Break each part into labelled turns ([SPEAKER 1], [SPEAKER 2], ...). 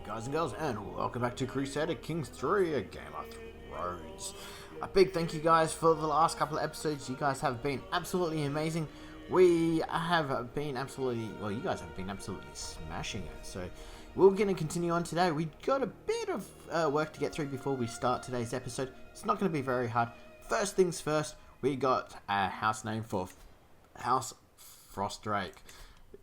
[SPEAKER 1] guys and girls, and welcome back to Crusader Kings 3, a Game of Thrones. A big thank you guys for the last couple of episodes. You guys have been absolutely amazing. We have been absolutely, well, you guys have been absolutely smashing it. So we're going to continue on today. We got a bit of work to get through before we start today's episode. It's not going to be very hard. First things first, we got a house name for House Frostdrake.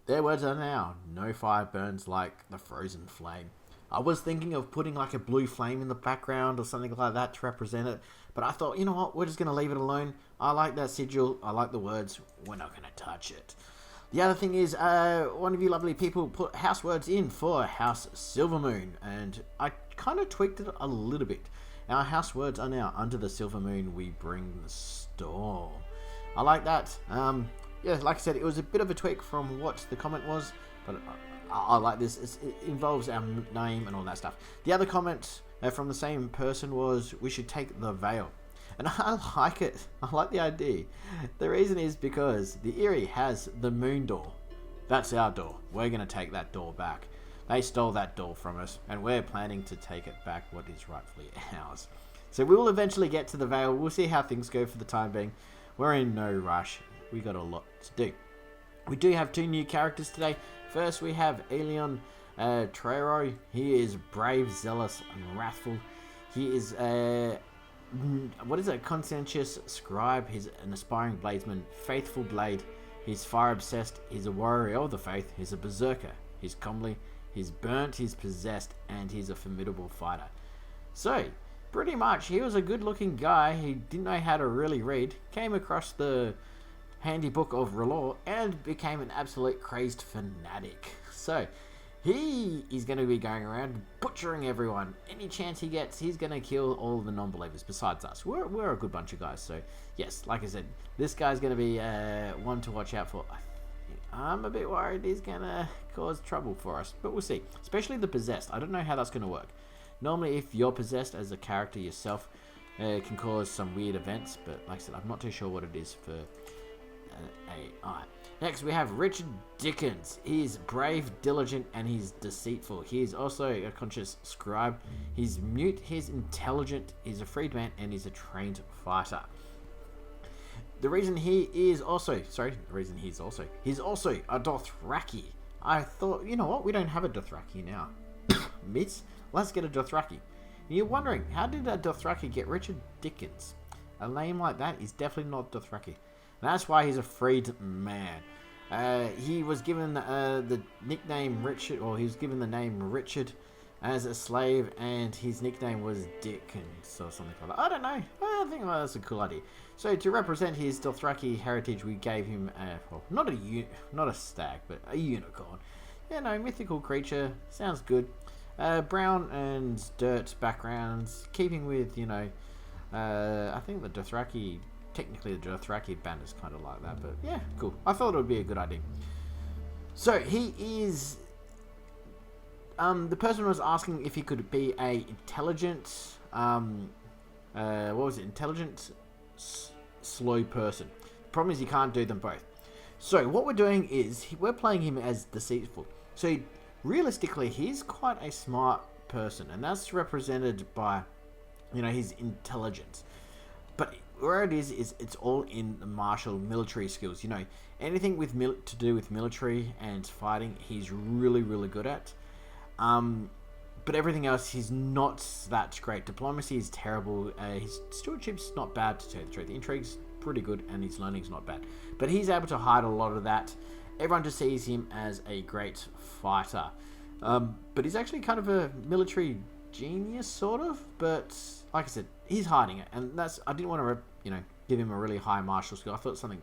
[SPEAKER 1] Their words are now, no fire burns like the frozen flame. I was thinking of putting like a blue flame in the background or something like that to represent it, but I thought, you know what, we're just going to leave it alone. I like that sigil, I like the words, we're not going to touch it. The other thing is, one of you lovely people put house words in for House Silvermoon, and I kind of tweaked it a little bit. Our house words are now, under the Silvermoon we bring the storm. I like that. Yeah, like I said, it was a bit of a tweak from what the comment was, but I like this. It involves our name and all that stuff. The other comment from the same person was, we should take the veil. And I like it. I like the idea. The reason is because the Eyrie has the moon door. That's our door. We're going to take that door back. They stole that door from us, and we're planning to take it back, what is rightfully ours. So we will eventually get to the veil. We'll see how things go for the time being. We're in no rush. We got a lot to do. We do have two new characters today. First, we have Aelion Trero. He is brave, zealous, and wrathful. He is what is a conscientious scribe. He's an aspiring bladesman, faithful blade. He's fire obsessed. He's a warrior of the faith. He's a berserker. He's comely. He's burnt. He's possessed, and he's a formidable fighter. So, pretty much, he was a good-looking guy. He didn't know how to really read. Came across the handy book of R'hllor and became an absolute crazed fanatic. So he is going to be going around butchering everyone. Any chance he gets, he's going to kill all the non-believers besides us. We're a good bunch of guys. So yes, like I said, this guy's going to be one to watch out for. I'm a bit worried he's going to cause trouble for us, but we'll see. Especially the possessed. I don't know how that's going to work. Normally if you're possessed as a character yourself, it can cause some weird events, but like I said, I'm not too sure what it is for AI. Next, we have Richard Dickens. He's brave, diligent, and he's deceitful. He is also a conscious scribe. He's mute, he's intelligent, he's a freedman, and he's a trained fighter. He's also a Dothraki. I thought, you know what, we don't have a Dothraki now. Mitts, let's get a Dothraki. And you're wondering, how did a Dothraki get Richard Dickens? A name like that is definitely not Dothraki. That's why he's a freed man. He was given the nickname Richard, or he was given the name Richard as a slave, and his nickname was Dickens or something like that. I don't know. I think that's a cool idea. So to represent his Dothraki heritage, we gave him not a stag, but a unicorn. You know, mythical creature. Sounds good. Brown and dirt backgrounds, keeping with, you know, I think the Dothraki. Technically, the Dothraki band is kind of like that, but yeah, cool. I thought it would be a good idea. So he is. The person was asking if he could be a intelligent. Intelligent, slow person. The problem is he can't do them both. So what we're doing is we're playing him as deceitful. So realistically, he's quite a smart person, and that's represented by, you know, his intelligence. But where it is it's all in the martial military skills. You know, anything with to do with military and fighting, he's really, really good at. But everything else, he's not that great. Diplomacy is terrible. His stewardship's not bad, to tell the truth. Intrigue's pretty good, and his learning's not bad. But he's able to hide a lot of that. Everyone just sees him as a great fighter. But he's actually kind of a military genius, sort of. But like I said, he's hiding it, and that's, I didn't want to give him a really high martial skill. I thought something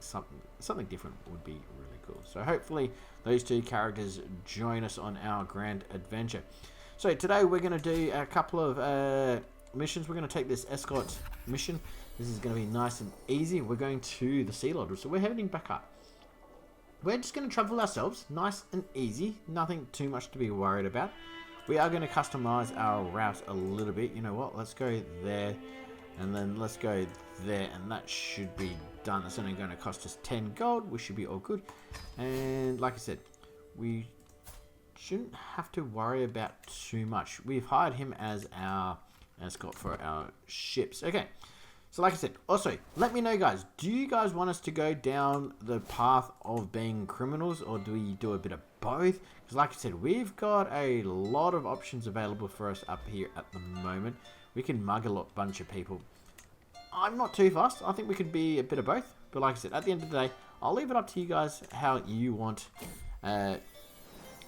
[SPEAKER 1] different would be really cool. So hopefully those two characters join us on our grand adventure. So today we're going to do a couple of missions. We're going to take this escort mission. This is going to be nice and easy. We're going to the Sea Lord, so we're heading back up. We're just going to travel ourselves, nice and easy. Nothing too much to be worried about. We are going to customize our route a little bit. You know what? Let's go there, and then let's go there, and that should be done. That's only going to cost us 10 gold. We should be all good. And like I said, we shouldn't have to worry about too much. We've hired him as our escort for our ships. Okay, so like I said, also, let me know, guys, do you guys want us to go down the path of being criminals, or do we do a bit of both? Because like I said, we've got a lot of options available for us up here at the moment. We can mug a bunch of people. I'm not too fussed. I think we could be a bit of both. But like I said, at the end of the day, I'll leave it up to you guys how you want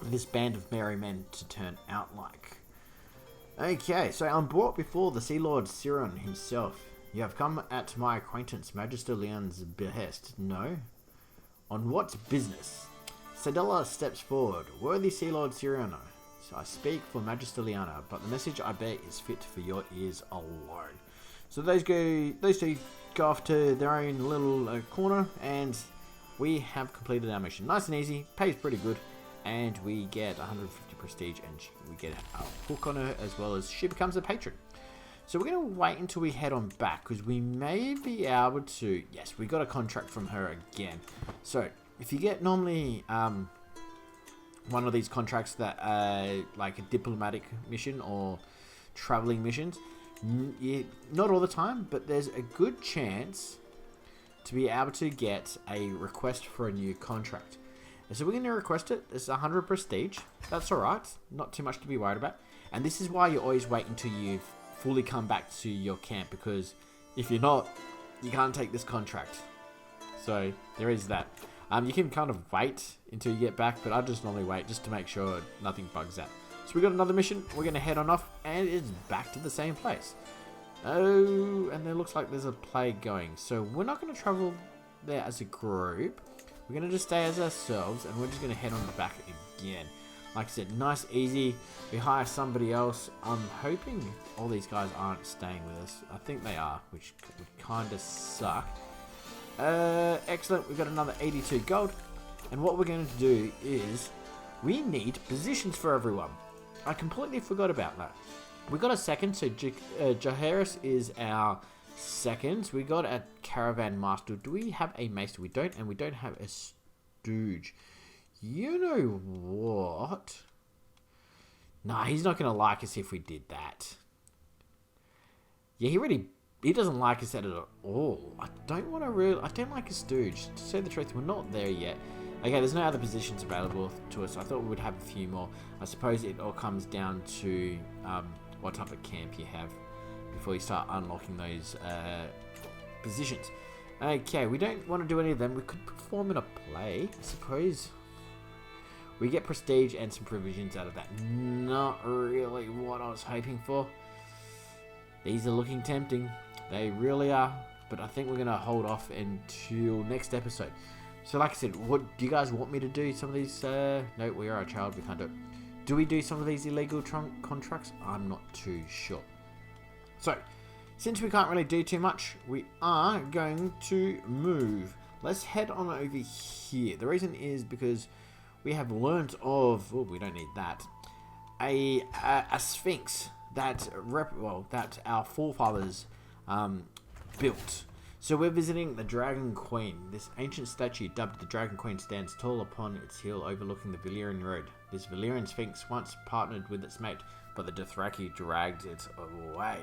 [SPEAKER 1] this band of merry men to turn out like. Okay, so I'm brought before the Sea Lord Siron himself. You have come at my acquaintance Magister Leon's behest. No? On what business? Sedella steps forward. Worthy Sea Lord Siron. So I speak for Magister Liana, but the message I bear is fit for your ears alone. So those two go off to their own little corner, and we have completed our mission. Nice and easy, pays pretty good, and we get 150 prestige, and we get a hook on her, as well as she becomes a patron. So we're going to wait until we head on back, because we may be able to... Yes, we got a contract from her again. So if you get normally one of these contracts that like a diplomatic mission or traveling missions, not all the time, but there's a good chance to be able to get a request for a new contract. And so we're going to request it. It's 100 prestige. That's alright. Not too much to be worried about. And this is why you always wait until you've fully come back to your camp, because if you're not, you can't take this contract. So there is that. You can kind of wait until you get back, but I just normally wait just to make sure nothing bugs out. So we got another mission. We're going to head on off, and it's back to the same place. Oh, and it looks like there's a plague going. So we're not going to travel there as a group. We're going to just stay as ourselves, and we're just going to head on back again. Like I said, nice, easy. We hire somebody else. I'm hoping all these guys aren't staying with us. I think they are, which would kind of suck. Excellent. We've got another 82 gold. And what we're going to do is we need positions for everyone. I completely forgot about that. We got a second, so Jaharis is our second. We got a caravan master. Do we have a maester? We don't, and we don't have a stooge. You know what? Nah, he's not going to like us if we did that. Yeah, he doesn't like us at all. I don't like a stooge. To say the truth, we're not there yet. Okay, there's no other positions available to us. I thought we would have a few more. I suppose it all comes down to what type of camp you have before you start unlocking those positions. Okay, we don't want to do any of them. We could perform in a play, I suppose. We get prestige and some provisions out of that. Not really what I was hoping for. These are looking tempting. They really are. But I think we're going to hold off until next episode. So like I said, what do you guys want me to do? Some of these... no, we are a child. We can't do it. Do we do some of these illegal contracts? I'm not too sure. So, since we can't really do too much, we are going to move. Let's head on over here. The reason is because we have learnt of... Oh, we don't need that. A sphinx that our forefathers built. So we're visiting the Dragon Queen. This ancient statue dubbed the Dragon Queen stands tall upon its hill overlooking the Valyrian Road. This Valyrian Sphinx once partnered with its mate, but the Dothraki dragged it away.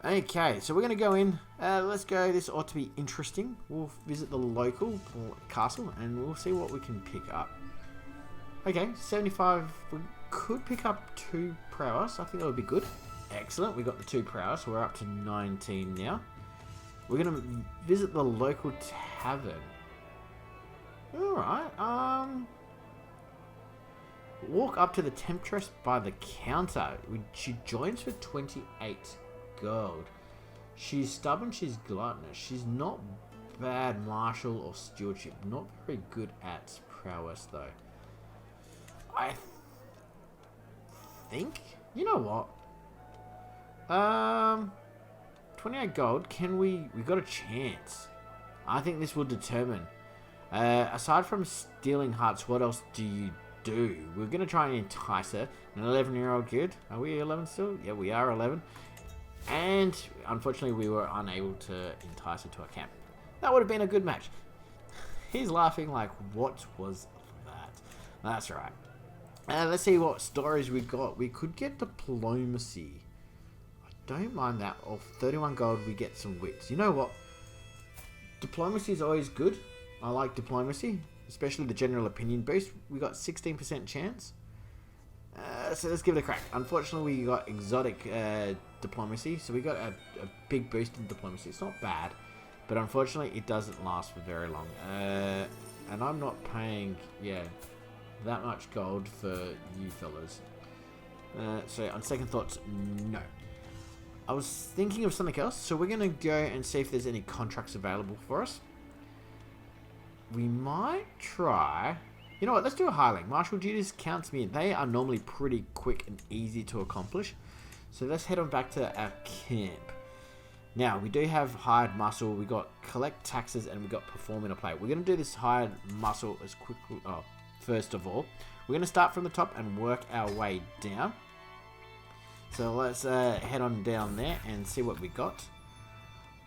[SPEAKER 1] Okay, so we're going to go in. Let's go. This ought to be interesting. We'll visit the local castle and we'll see what we can pick up. Okay, 75. We could pick up 2 prowess. I think that would be good. Excellent. We got the 2 prowess. We're up to 19 now. We're going to visit the local tavern. Alright, walk up to the temptress by the counter. She joins for 28 gold. She's stubborn, she's gluttonous. She's not bad martial or stewardship. Not very good at prowess though. I think, you know what? 28 gold, we got a chance. I think this will determine. Aside from stealing hearts, what else do you do? We're going to try and entice her. An 11-year-old kid. Are we 11 still? Yeah, we are 11. And unfortunately, we were unable to entice her to a camp. That would have been a good match. He's laughing like, what was that? That's right. Let's see what stories we got. We could get diplomacy. I don't mind that. Off 31 gold, we get some wits. You know what? Diplomacy is always good. I like diplomacy, especially the general opinion boost. We got 16% chance. So let's give it a crack. Unfortunately, we got exotic diplomacy, so we got a big boost in diplomacy. It's not bad, but unfortunately, it doesn't last for very long. And I'm not paying, that much gold for you fellas. So on second thoughts, no. I was thinking of something else, so we're going to go and see if there's any contracts available for us. We might try... You know what, let's do a hireling. Martial duties counts me in. They are normally pretty quick and easy to accomplish. So let's head on back to our camp. Now, we do have hired muscle. We got collect taxes and we got perform in a play. We're going to do this hired muscle as quickly... First of all, we're going to start from the top and work our way down. So let's head on down there and see what we got.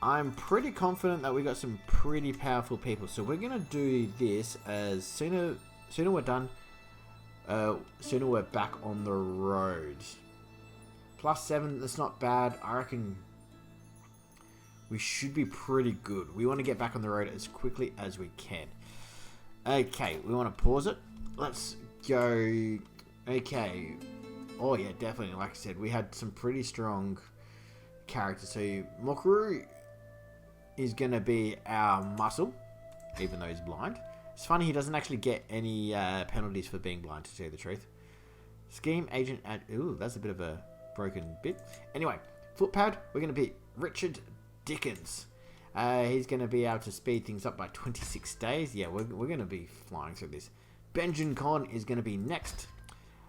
[SPEAKER 1] I'm pretty confident that we got some pretty powerful people. So we're going to do this as sooner we're done, sooner we're back on the road. +7, that's not bad. I reckon we should be pretty good. We want to get back on the road as quickly as we can. Okay, we want to pause it. Let's go. Okay. Oh yeah, definitely. Like I said, we had some pretty strong characters. So Mokuru is going to be our muscle, even though he's blind. It's funny, he doesn't actually get any penalties for being blind, to tell you the truth. Scheme agent at... Ooh, that's a bit of a broken bit. Anyway, footpad, we're going to be Richard Dickens. He's going to be able to speed things up by 26 days. Yeah, we're going to be flying through this. Benjamin Khan is going to be next.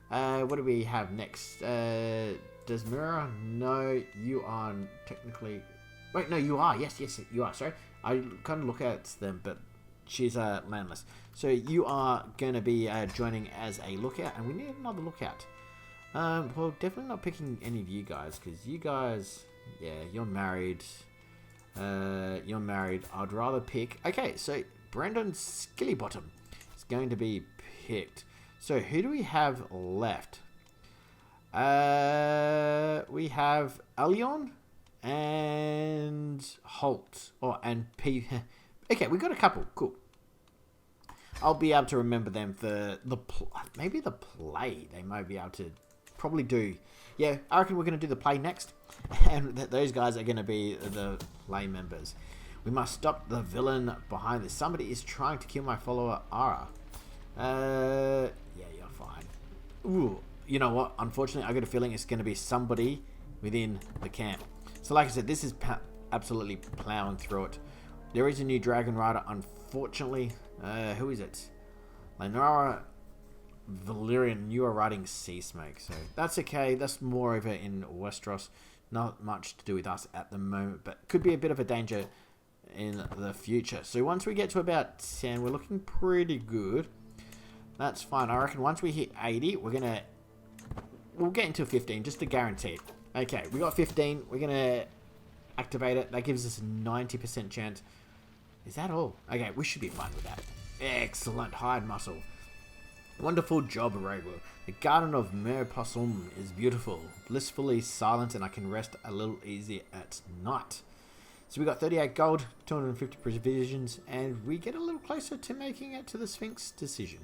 [SPEAKER 1] What do we have next? Desmira? No, you are technically... Wait, no, you are. Yes, you are. Sorry. I kind of look at them, but she's landless. So you are going to be joining as a lookout, and we need another lookout. Well, definitely not picking any of you guys, because you guys, yeah, you're married. You're married. I'd rather pick... Okay, so Brandon Skillybottom is going to be picked. So who do we have left? We have Alion and Holt. Oh, and P... Okay, we got a couple. Cool. I'll be able to remember them for the... Maybe the play they might be able to probably do. Yeah, I reckon we're going to do the play next. And those guys are going to be the play members. We must stop the villain behind this. Somebody is trying to kill my follower, Ara. Yeah, you're fine. Ooh, you know what? Unfortunately, I got a feeling it's going to be somebody within the camp. So like I said, this is absolutely plowing through it. There is a new Dragon Rider, unfortunately. Who is it? Lenora Valyrian, you are riding Sea Smoke. So that's okay. That's more over in Westeros. Not much to do with us at the moment, but could be a bit of a danger in the future. So once we get to about 10, we're looking pretty good. That's fine. I reckon once we hit 80, we'll get into 15 just to guarantee it. Okay, we got 15. We're going to activate it. That gives us a 90% chance. Is that all? Okay, we should be fine with that. Excellent. Hide muscle. Wonderful job, Rogo. The Garden of Merpossum is beautiful, blissfully silent, and I can rest a little easier at night. So we got 38 gold, 250 provisions, and we get a little closer to making it to the Sphinx decision.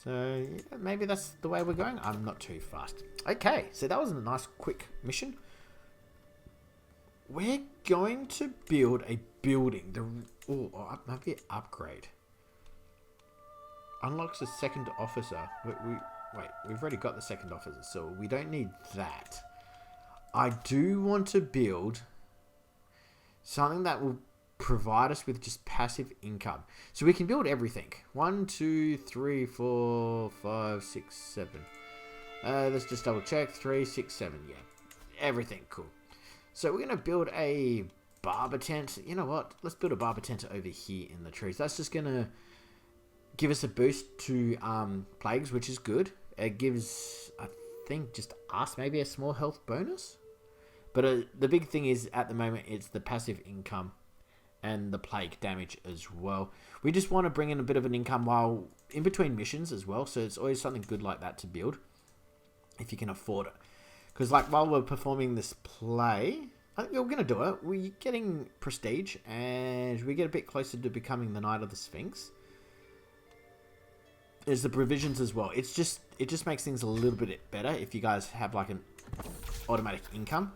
[SPEAKER 1] So yeah, maybe that's the way we're going. I'm not too fast. Okay, so that was a nice quick mission. We're going to build a building. Maybe upgrade. Unlocks a second officer. Wait, we've already got the second officer, so we don't need that. I do want to build something that will provide us with just passive income. So we can build everything. 1, 2, 3, 4, 5, 6, 7. Let's just double check. 3, 6, 7. Yeah. Everything. Cool. So we're going to build a barber tent. You know what? Let's build a barber tent over here in the trees. That's just going to give us a boost to plagues, which is good. It gives, I think, just us maybe a small health bonus. But the big thing is, at the moment, it's the passive income. and the plague damage as well. We just want to bring in a bit of an income while in between missions as well, so it's always something good like that to build if you can afford it. Because like while we're performing this play, I think we're going to do it. We're getting prestige and we get a bit closer to becoming the Knight of the Sphinx. There's the provisions as well. It just makes things a little bit better if you guys have like an automatic income.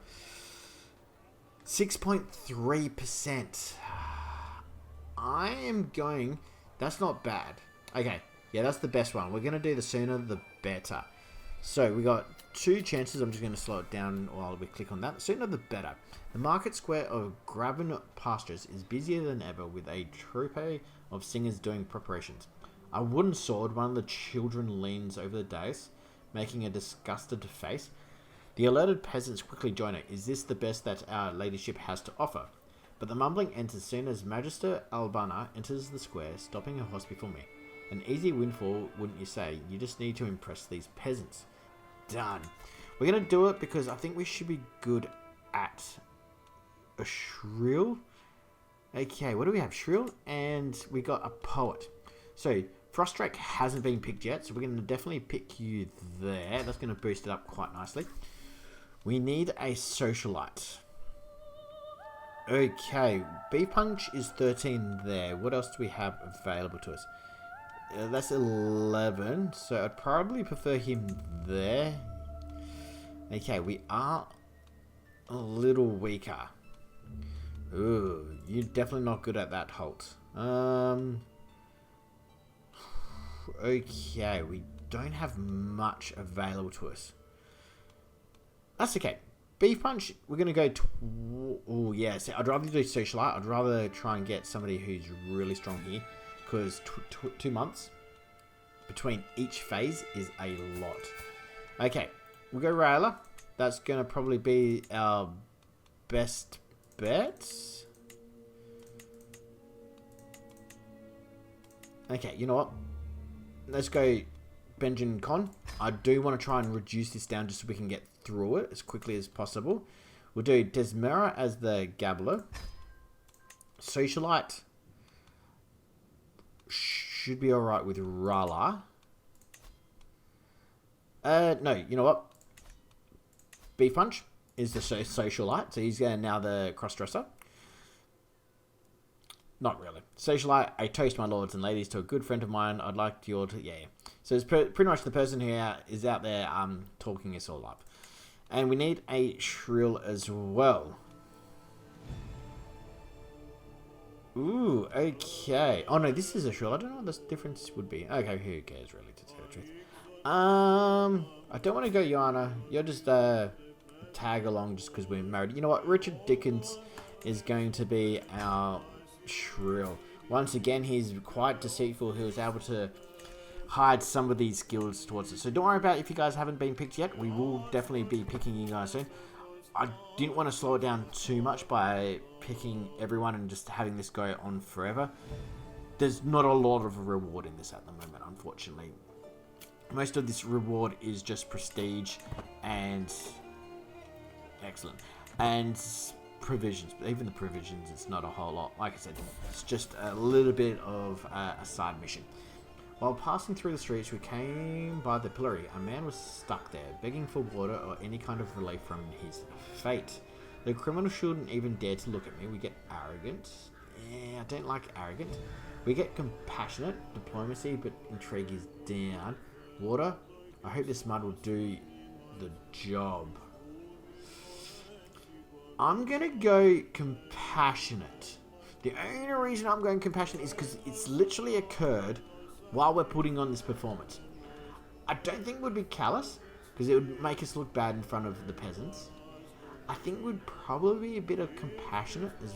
[SPEAKER 1] 6.3%. I am going... That's not bad. Okay. Yeah, that's the best one. We're going to do the sooner the better. So we got 2 chances. I'm just going to slow it down while we click on that. The sooner the better. The market square of Graven Pastures is busier than ever with a troupe of singers doing preparations. A wooden sword, one of the children leans over the dais, making a disgusted face. The alerted peasants quickly join it. Is this the best that our ladyship has to offer? But the mumbling ends as soon as Magister Albana enters the square, stopping her horse before me. An easy windfall, wouldn't you say? You just need to impress these peasants. Done. We're going to do it because I think we should be good at a shrill. Okay, what do we have? Shrill, and we got a poet. So, Frostdrake hasn't been picked yet, so we're going to definitely pick you there. That's going to boost it up quite nicely. We need a socialite. Okay, B Punch is 13 there. What else do we have available to us? That's 11, so I'd probably prefer him there. Okay, we are a little weaker. Ooh, you're definitely not good at that, Holt. Okay, we don't have much available to us. That's okay. Beef Punch, we're going to go... Oh, yeah. So I'd rather do Socialite. I'd rather try and get somebody who's really strong here. Because 2 months between each phase is a lot. Okay. We'll go Railer. That's going to probably be our best bet. Okay, you know what? Let's go Benjamin Con. I do want to try and reduce this down just so we can get through it as quickly as possible. We'll do Desmera as the Gabbler. Socialite should be alright with Rala. No, you know what? Beef Punch is the Socialite, so he's now the Crossdresser. Not really. Socialite, I toast my lords and ladies to a good friend of mine. I'd like you all to... Yeah. So it's pretty much the person who is out there talking us all up. And we need a shrill as well. Ooh, okay. Oh no, this is a shrill. I don't know what the difference would be. Okay, who cares really, to tell the truth. I don't want to go Yana. You're just tag along just because we're married. You know what? Richard Dickens is going to be our... shrill. Once again, he's quite deceitful. He was able to hide some of these skills towards us. So don't worry about if you guys haven't been picked yet. We will definitely be picking you guys soon. I didn't want to slow it down too much by picking everyone and just having this go on forever. There's not a lot of reward in this at the moment, unfortunately. Most of this reward is just prestige and... Excellent. And... provisions, but even the provisions, it's not a whole lot. Like I said, it's just a little bit of a side mission. While passing through the streets, we came by the pillory. A man was stuck there, begging for water or any kind of relief from his fate. The criminal shouldn't even dare to look at me. We get arrogant. Yeah, I don't like arrogant. We get compassionate, diplomacy, but intrigue is down. Water. I hope this mud will do the job. I'm going to go compassionate. The only reason I'm going compassionate is because it's literally occurred while we're putting on this performance. I don't think we'd be callous because it would make us look bad in front of the peasants. I think we'd probably be a bit of compassionate as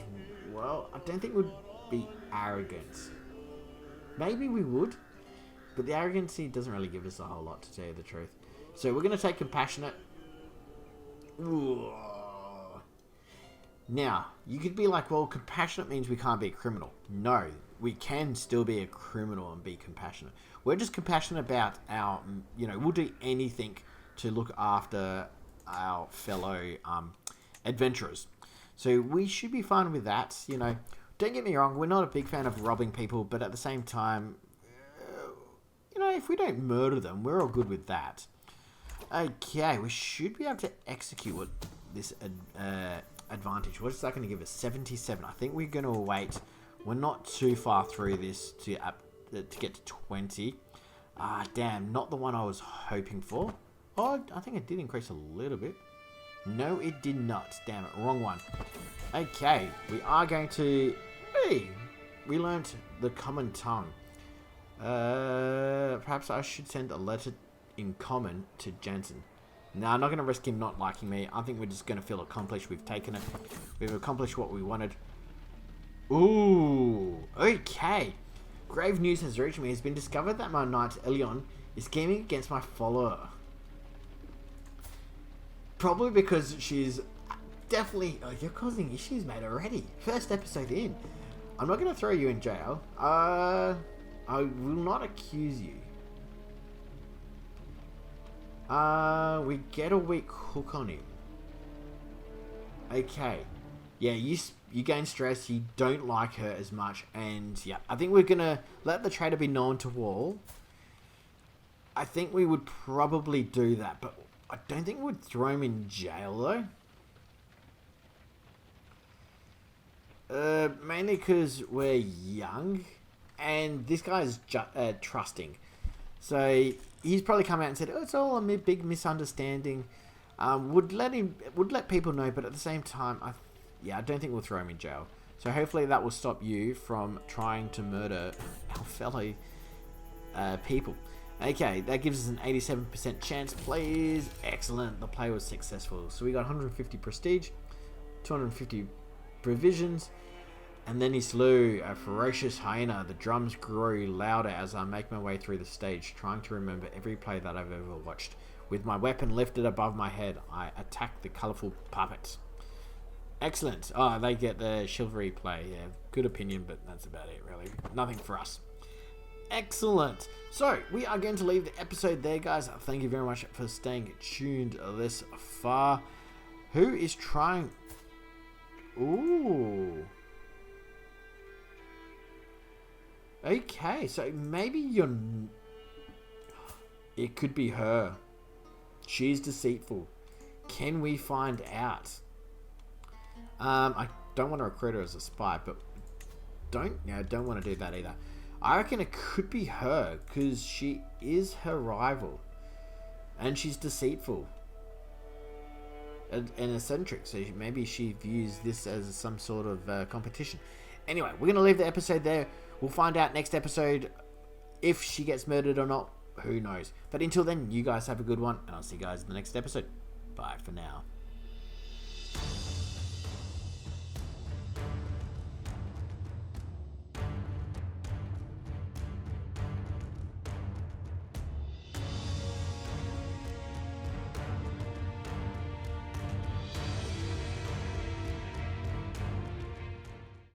[SPEAKER 1] well. I don't think we'd be arrogant. Maybe we would, but the arrogancy doesn't really give us a whole lot, to tell you the truth. So we're going to take compassionate. Ooh. Now, you could be like, well, compassionate means we can't be a criminal. No, we can still be a criminal and be compassionate. We're just compassionate about our, we'll do anything to look after our fellow adventurers. So we should be fine with that, don't get me wrong, we're not a big fan of robbing people, but at the same time, you know, if we don't murder them, we're all good with that. Okay, we should be able to execute what this advantage. What is that going to give us? 77. I think we're going to wait. We're not too far through this to get to 20. Ah, damn, not the one I was hoping for. Oh, I think it did increase a little bit. No, it did not. Damn it, wrong one. Okay, we are going to... Hey, we learnt the common tongue. Perhaps I should send a letter in common to Jensen. No, I'm not going to risk him not liking me. I think we're just going to feel accomplished. We've taken it. We've accomplished what we wanted. Ooh, okay. Grave news has reached me. It's been discovered that my knight, Elion, is scheming against my follower. Probably because she's definitely... Oh, you're causing issues, mate, already. First episode in. I'm not going to throw you in jail. I will not accuse you. We get a weak hook on him. Okay. Yeah, you gain stress, you don't like her as much, and yeah, I think we're gonna let the traitor be known to all. I think we would probably do that, but I don't think we'd throw him in jail, though. Mainly because we're young, and this guy is trusting. So he's probably come out and said, oh, it's all a big misunderstanding. Would let people know, but at the same time, I don't think we'll throw him in jail. So hopefully that will stop you from trying to murder our fellow people. Okay, that gives us an 87% chance, please. Excellent, the play was successful. So we got 150 prestige, 250 provisions, and then he slew a ferocious hyena. The drums grew louder as I make my way through the stage, trying to remember every play that I've ever watched. With my weapon lifted above my head, I attack the colourful puppets. Excellent. Oh, they get the chivalry play. Yeah, good opinion, but that's about it, really. Nothing for us. Excellent. So, we are going to leave the episode there, guys. Thank you very much for staying tuned this far. Who is trying... Ooh. Okay, so maybe you're... It could be her. She's deceitful. Can we find out? I don't want to recruit her as a spy, but don't want to do that either. I reckon it could be her, because she is her rival. And she's deceitful. And eccentric, so maybe she views this as some sort of competition. Anyway, we're going to leave the episode there. We'll find out next episode if she gets murdered or not. Who knows? But until then, you guys have a good one, and I'll see you guys in the next episode. Bye for now.